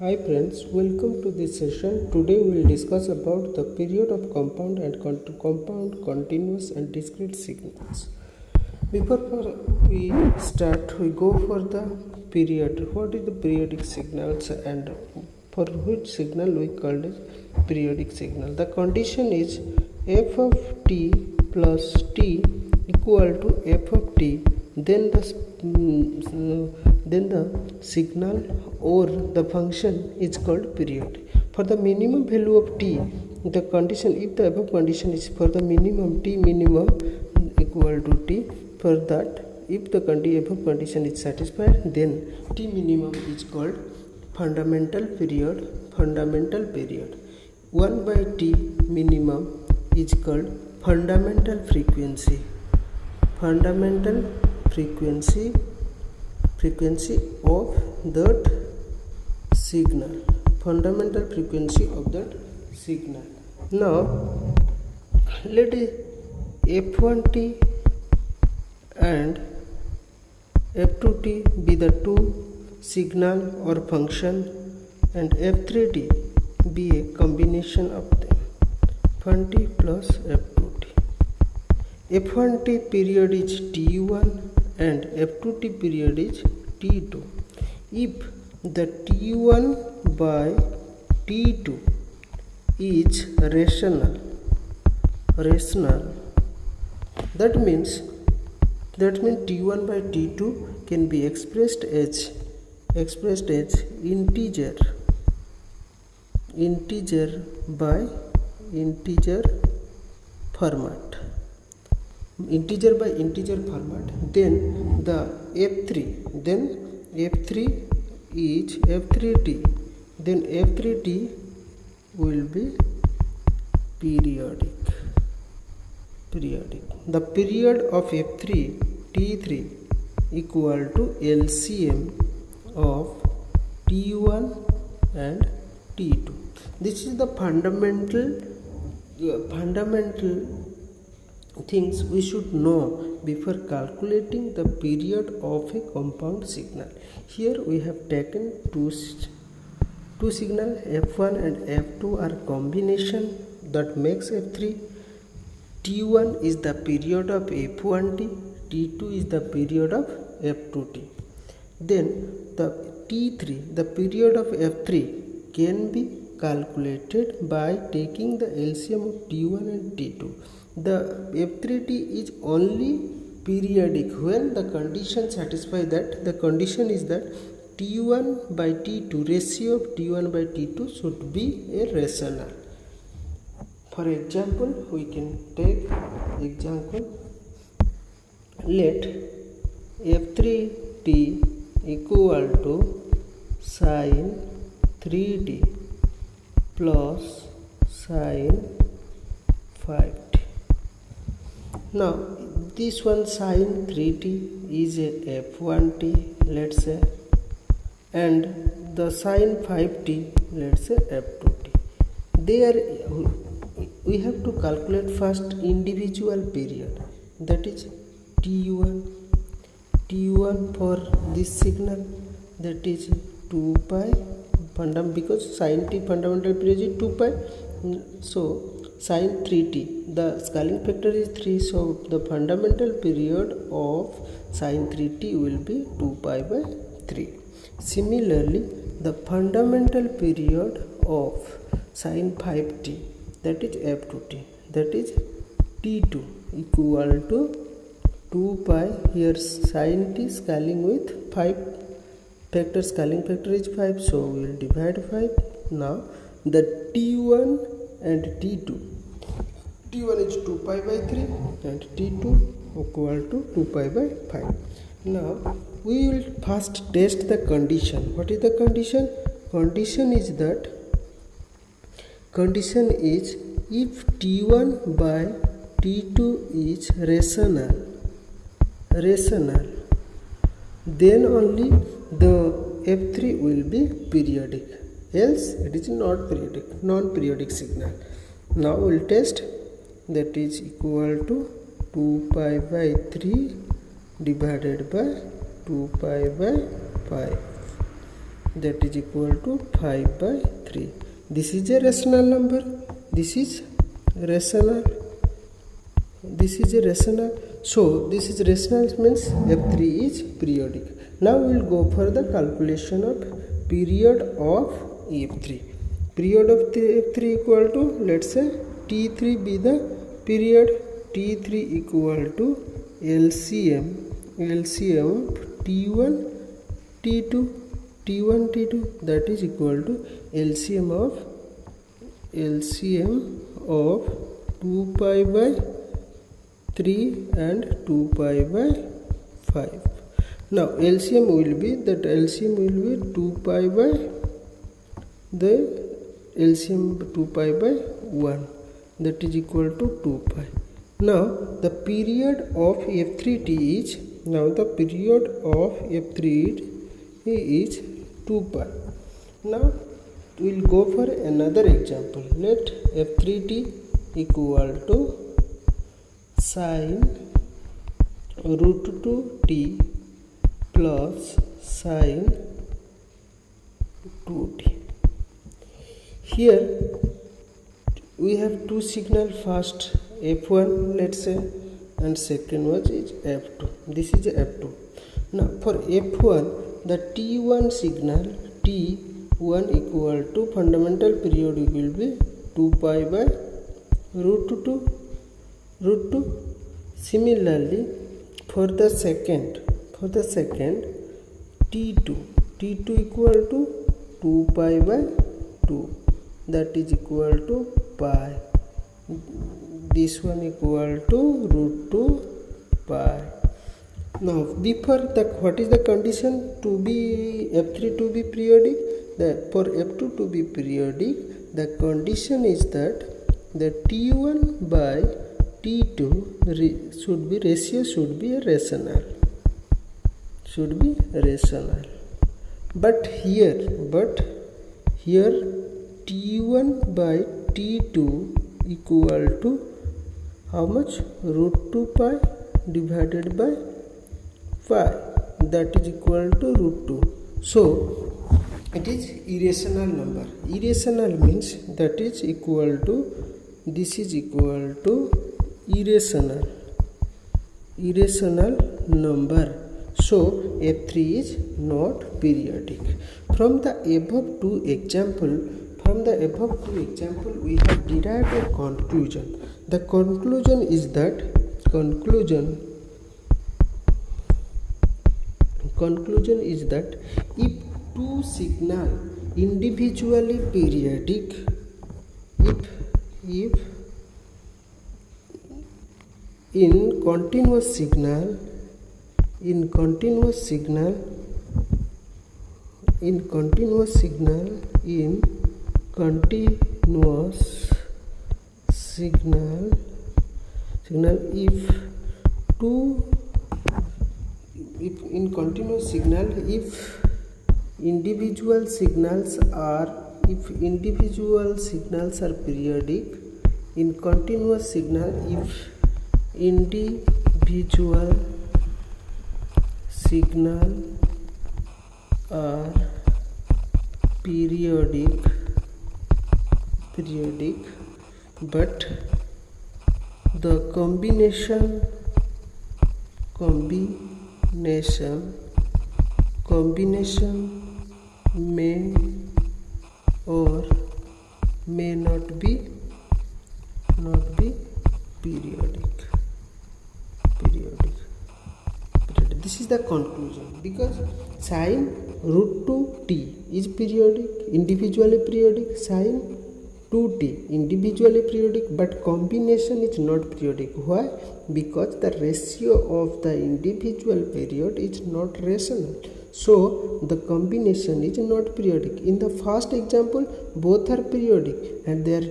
Hi friends, welcome to this session. Today we will discuss about the period of compound and compound, continuous and discrete signals. Before we start, we go for the period. What is the periodic signals and for which signal we call it periodic signal? The condition is f of t plus t equal to f of t, then the signal or the function is called period. For the minimum value of t, the condition, if the above condition is for the minimum, t minimum equal to t, for that if the above condition is satisfied, then t minimum is called fundamental period. 1 by t minimum is called fundamental frequency of that signal. Fundamental frequency of that signal. Now let f1t and f2t be the two signal or function, and f3t be a combination of them, f1t plus f2t. f1t period is t1 and f2t period is t2. If the t1 by t2 is rational, that means t1 by t2 can be expressed as integer by integer format, then the f3 is f3t, then f3t will be periodic. The period of t3 equal to LCM of t1 and t2. This is the fundamental things we should know before calculating the period of a compound signal. Here we have taken two signal, f1 and f2 are combination that makes f3. t1 is the period of f1t, t2 is the period of f2t. Then the t3, the period of f3, can be calculated by taking the LCM of t1 and t2. The f3t is only periodic when the condition satisfies that. The condition is that t1 by t2, ratio of t1 by t2 should be a rational. For example, we can take example. Let f3t equal to sin 3t plus sin 5t. Now this one sin 3t is a f1t, let's say, and the sin 5t, let's say f2t. There we have to calculate first individual period, that is t1 for this signal, that is 2 pi, because sin t fundamental period is 2 pi, so sin 3t, the scaling factor is 3, so the fundamental period of sin 3t will be 2 pi by 3. Similarly, the fundamental period of sin 5t, that is f2t, that is t2 equal to 2 pi, here sin t scaling with 5 factor, scaling factor is 5, so we will divide 5. Now the t1 and t2, t1 is 2 pi by 3 and t2 equal to 2 pi by 5. Now we will first test the condition. What is the condition? Condition is if t1 by t2 is rational, then only the f3 will be periodic, else it is not periodic, non-periodic signal. Now we will test, that is equal to 2 pi by 3 divided by 2 pi by 5. that is equal to 5 by 3. This is a rational number. This is rational. This is a rational. So this is rational means F3 is periodic. Now we will go for the calculation of period of F3. Period of F3 equal to, let's say T3 be the period. T3 equal to LCM of T1 T2 that is equal to LCM of 2 pi by 3 and 2 pi by 5. Now LCM will be 2 pi by the LCM 2 pi by 1, that is equal to 2 pi. Now the period of F3T is, is 2 pi. Now we will go for another example. Let F3T equal to sine root 2t plus sine 2t. Here we have two signals, first F1 let's say, and second one is F2. This is F2. Now for F1 the T1 signal, T1 equal to fundamental period will be 2 pi by root 2. Similarly for the second T2 equal to 2 pi by 2, that is equal to pi. This one equal to root 2 pi. Now before that, what is the condition to be F3 to be periodic? For F2 to be periodic, the condition is that the T1 by T2 ratio should be rational. But here T1 by T2 equal to how much? Root 2 pi divided by 5, that is equal to root 2. So it is irrational number. Irrational means that is equal to, this is equal to irrational number. So F3 is not periodic. From the above two example, we have derived a conclusion. The conclusion is that if two signal individually periodic, if in continuous signal if individual signals are periodic, in continuous signal if individual signal are periodic, but the combination may or may not be periodic. This is the conclusion, because sine root 2t is periodic, individually periodic, sine 2t individually periodic, but combination is not periodic. Why? Because the ratio of the individual period is not rational, so the combination is not periodic. In the first example, both are periodic and their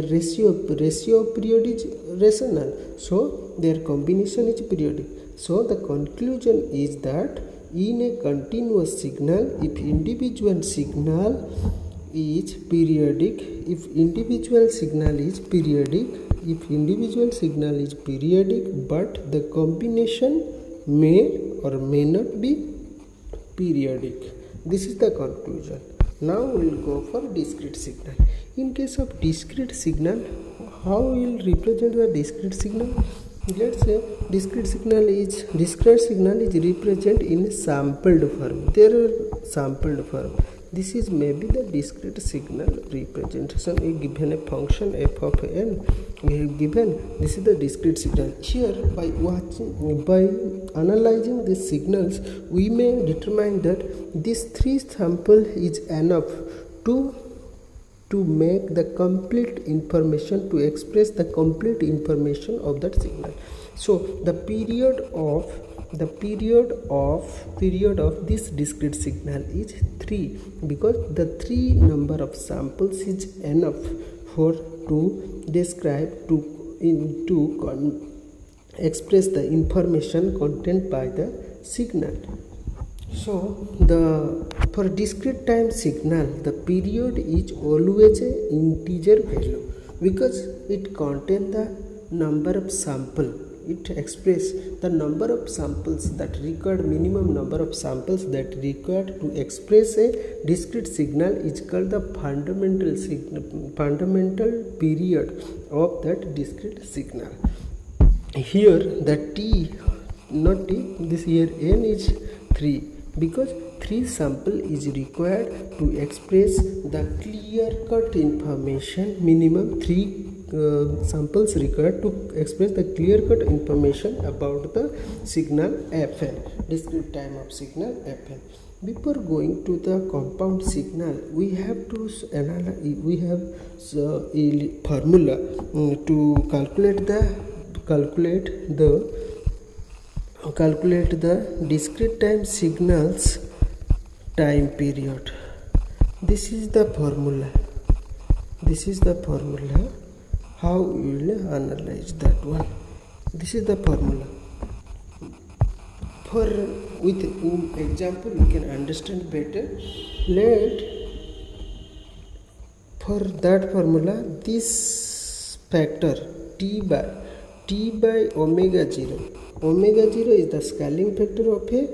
ratio of period is rational, so their combination is periodic. So the conclusion is that in a continuous signal, if individual signal is periodic, but the combination may or may not be periodic. This is the conclusion. Now we will go for discrete signal. In case of discrete signal, how we will represent the discrete signal? Let's say discrete signal is represented in sampled form. There are sampled form. This is maybe the discrete signal representation. We given a function f of n. We have given this is the discrete signal. Here, by analyzing these signals, we may determine that this 3 sample is enough to make the complete information, to express the complete information of that signal. So the period of this discrete signal is 3, because the 3 number of samples is enough for to describe express the information contained by the signal. So for discrete time signal, the period is always a integer value because it contains the number of sample. It expresses the number of samples that required, minimum number of samples that required to express a discrete signal is called the fundamental period of that discrete signal. Here the t, not t, this here n is 3, because 3 sample is required to express the clear-cut information. Minimum 3 samples required to express the clear-cut information about the signal fn, discrete time of signal fn. Before going to the compound signal, we have to analyze. We have a formula to calculate the discrete time signals time period. This is the formula. How we will analyze that one. This is the formula. With example you can understand better. For that formula, this factor t by omega 0. Omega 0 is the scaling factor of a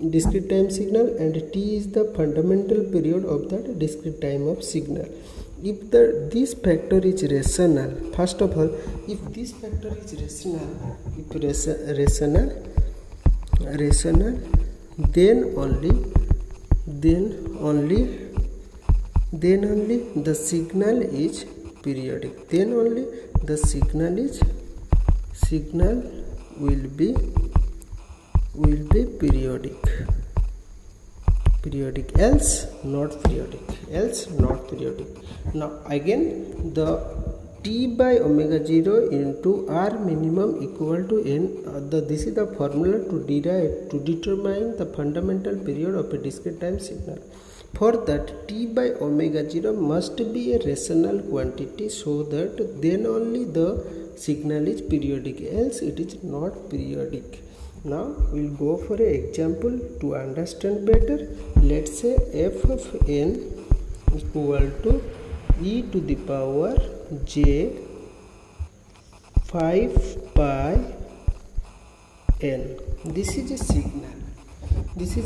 discrete time signal, and t is the fundamental period of that discrete time of signal. If this factor is rational, first of all, if this factor is rational, then only the signal is periodic. Then only the signal will be periodic, else not periodic. Now again, the t by omega 0 into r minimum equal to n. This is the formula to determine the fundamental period of a discrete time signal. For that, t by omega 0 must be a rational quantity, so that then only the signal is periodic, else it is not periodic. Now we'll go for an example to understand better. Let's say f of n equal to e to the power j 5 pi n. This is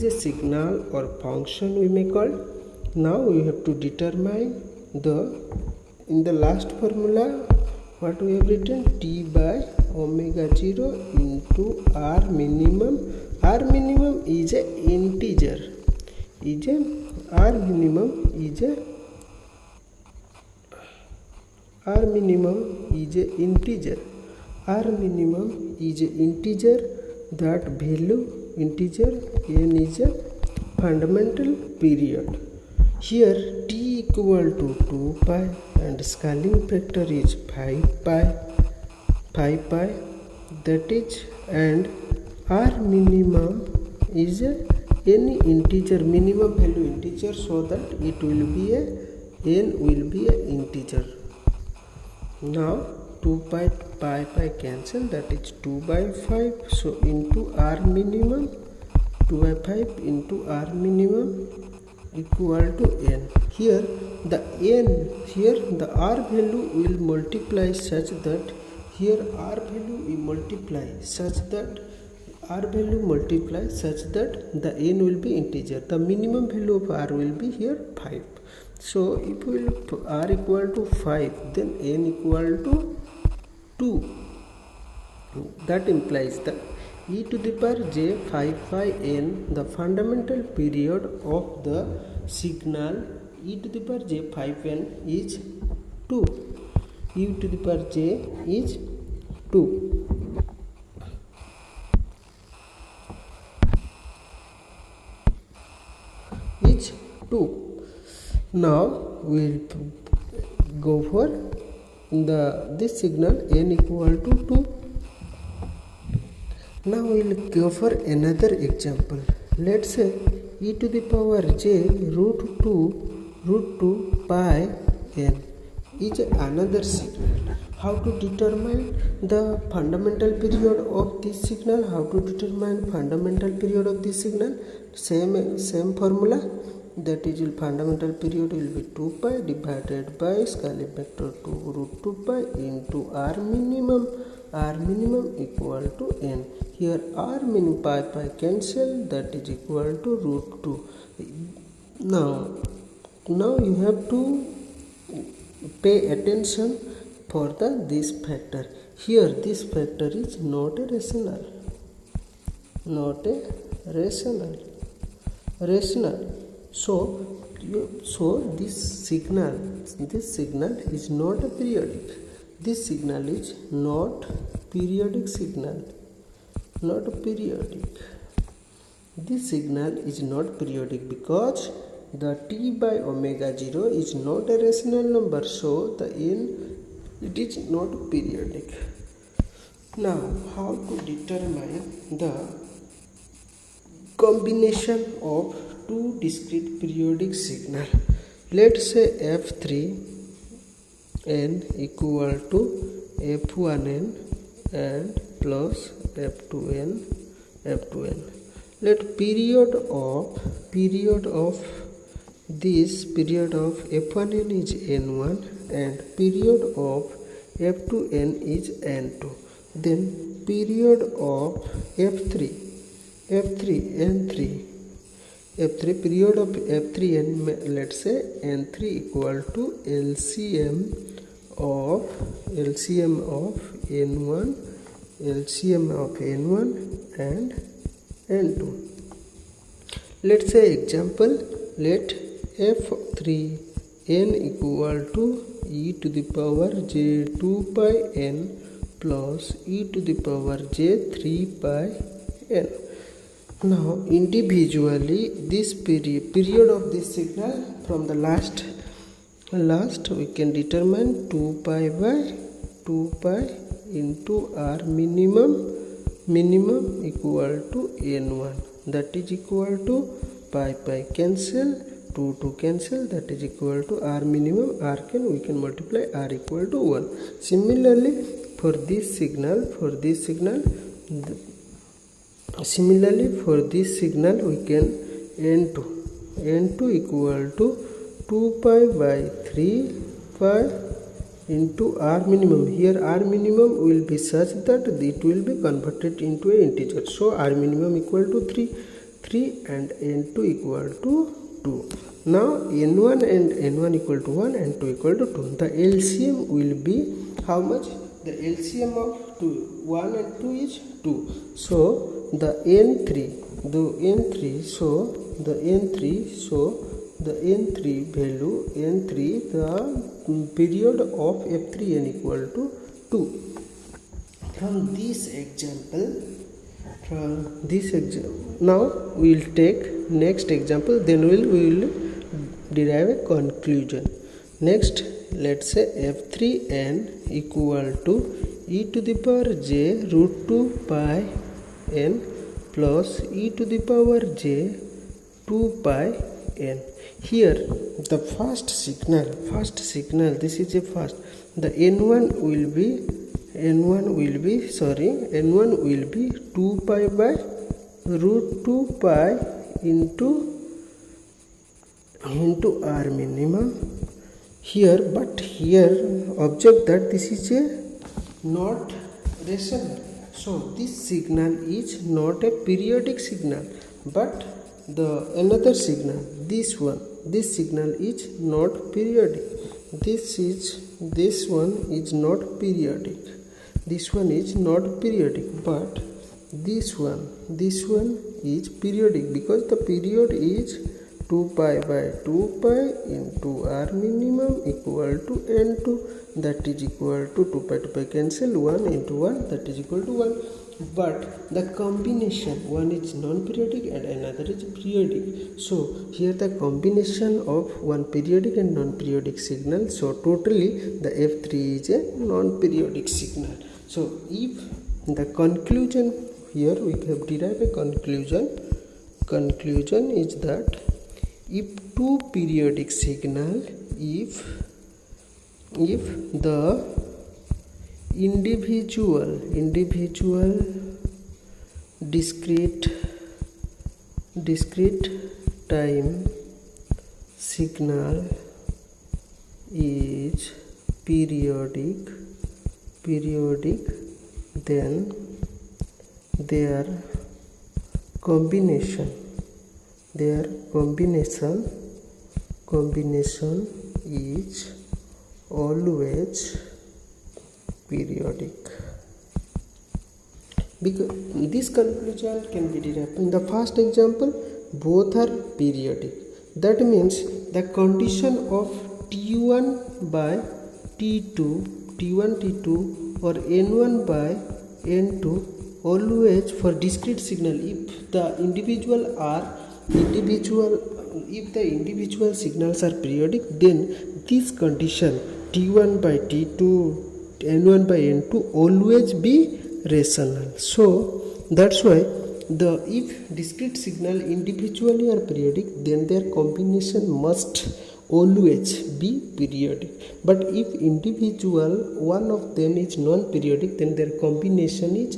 a signal or function we may call. Now we have to determine in the last formula what we have written, t by omega 0 into r minimum. R minimum is a integer. R minimum is a integer. That value integer n is a fundamental period. Here t equal to 2 pi and scaling factor is 5 pi, that is, and r minimum is any integer, minimum value integer, so that it will be n will be a integer. Now 2 pi cancel, that is 2 by 5, so into r minimum, 2 by 5 into r minimum equal to n. Here the r value will multiply such that r value multiply such that the n will be integer. The minimum value of r will be here 5. So if we will r equal to 5, then n equal to 2. That implies that e to the power j 5 by n, the fundamental period of the signal e to the power j 5n is 2. e to the power j is 2. Is 2. Now we will go for this signal n equal to 2. Now we will go for another example. Let's say e to the power j root 2 pi n is another signal. How to determine the fundamental period of this signal? How to determine fundamental period of this signal? Same formula. That is, fundamental period will be 2 pi divided by scaling factor 2 root 2 pi into r minimum. R minimum equal to n. Here r min pi cancel, that is equal to root 2. Now you have to pay attention for this factor. Here this factor is not a rational. So this signal is not a periodic. This signal is not periodic signal. This signal is not periodic because the t by omega 0 is not a rational number. So the n, it is not periodic. Now how to determine the combination of two discrete periodic signal? Let's say f3n equal to f1n and plus f2n. Let period of f1n is n1 and period of f2n is n2. Then period of f3 period of f3n, let's say n3 equal to LCM of n1 and n2. Let's say example, let f3n equal to e to the power j 2 pi n plus e to the power j 3 pi n. Now individually this period of this signal from the last we can determine 2 pi by 2 pi into r minimum equal to n1, that is equal to pi cancel, 2 cancel, that is equal to r minimum. We can multiply r equal to 1. Similarly for this signal we can n2 equal to 2 pi by 3 pi into r minimum. Here r minimum will be such that it will be converted into an integer. So r minimum equal to 3 and n2 equal to 2. Now n1 and n1 equal to 1 and 2 equal to 2. The LCM will be how much? The LCM of 1 and 2 is 2. So the n3 value, the period of f3n equal to 2. From this example, now we will take next example, then we will derive a conclusion. Next, let's say f3n equal to e to the power j root 2 pi n plus e to the power j 2 pi n. Here the first signal, this is a first, the n1 will be 2 pi by root 2 pi into r minimum here. But here observe that this is a not rational. So this signal is not a periodic signal, but the another signal, this signal is not periodic. This one is not periodic. This one is not periodic, but this one is periodic, because the period is 2 pi by 2 pi into r minimum equal to n2, that is equal to 2 pi cancel, 1 into 1, that is equal to 1. But the combination, one is non-periodic and another is periodic. So here the combination of one periodic and non-periodic signal. So totally the F3 is a non-periodic signal. So if the conclusion, here we have derived a conclusion. Conclusion is that if two periodic signal, if the individual discrete time signal is periodic, then their combination is always periodic. Because this conclusion can be derived in the first example, both are periodic. That means the condition of T1 by T2 or N1 by N2 always for discrete signal, if the individual signals are periodic, then this condition T1 by T2, N1 by N2 always be rational. So that's why if discrete signal individually are periodic, then their combination must always be periodic. But if individual one of them is non-periodic, then their combination is